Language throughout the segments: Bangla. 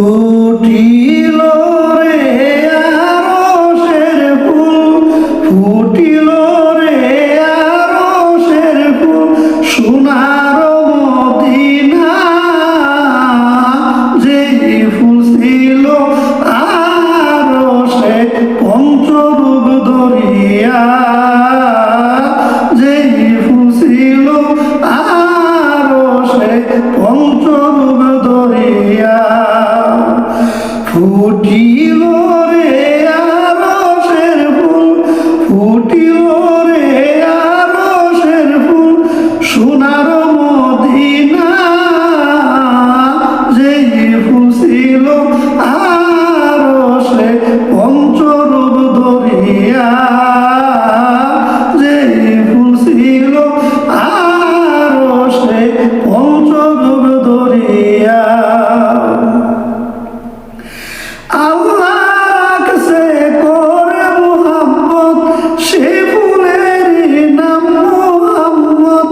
ফুটিল রে আরশের ফুল, ফুটিল রে আরশের ফুল, সোনার মদিনা যে ফুল ছিল আরশে পঞ্চরূপ ধরিয়া, যে ফুল ছিল আরশে পঞ্চরূপ ধরিয়া। ফুটিল রে আরশের ফুল, ফুটিল রে আরশের ফুল, সোনার মদিনা যে ফুল ছিল আরশে পঞ্চরূপ ধরিয়া, যে ফুল ছিল আরশে পঞ্চরূপ ধরিয়া। আল্লাহ রাখছে করে মুহাম্মদ, সে ফুলের নাম মুহাম্মদ।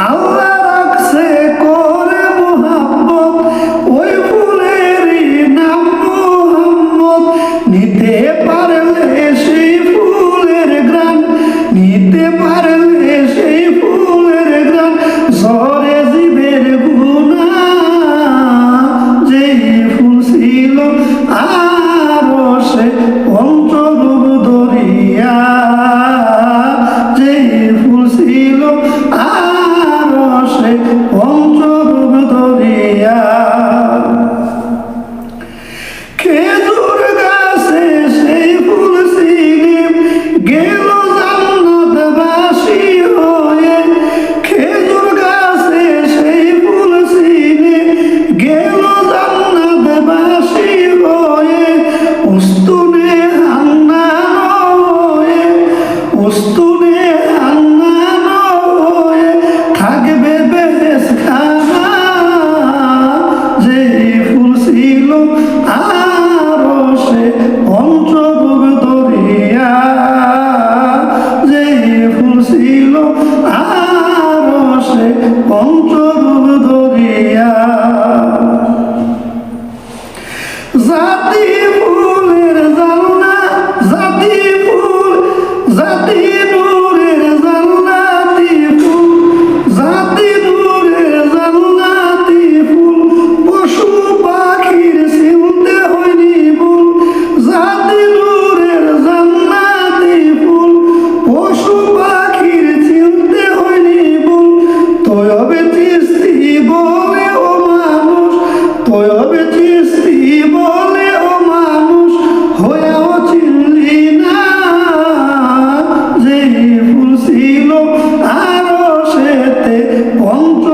আল্লাহ রাখছে করে মুহাম্মদ, ওই ফুলের নাম মুহাম্মদ। নিতে পারলে সেই ফুলের ঘ্রাণ, নিতে পারলে সেই ফুলের ঘ্রাণ, ঝরে জীবের গুনাহ যে ফুল ছিল আরশে পঞ্চরূপ ধরিয়া, যে ফুল ছিল আরশে পঞ্চরূপ ধরিয়া। খেজুর গাছে সেই ফুল ছিঁড়ে গেল জান্নাতবাসী হয়ে, খেজুর গাছে সেই ফুল ছিঁড়ে গেল জান্নাতবাসী হয়ে। উস্তুনে হান্নান হয়ে, উস্তুনে হান্নান হয়ে থাকবে বেহেশতখানা, যে ফুল ছিল আরশে পঞ্চরূপ ধরিয়া, যে ফুল ছিল আরশে পঞ্চরূপ ধরিয়া। জাতি ফুলের জান্না, জাতি ফুল, জাতি নূরের জান্নাতি ফুল, জাতি নূরের জান্নাতি ফুল, পশু পাখির চিনতে হয়নি ভুল। জাতি নূরের জান্নাতি ফুল, পশু পাখির চিনতে হয়নি ভুল। তবে চিস্তি বলে ও মানুষ, তবে চিস্তি বলে ও মানুষ, হয়েও চিনলি না যে ফুল ছিল আরশেতে পঞ্চ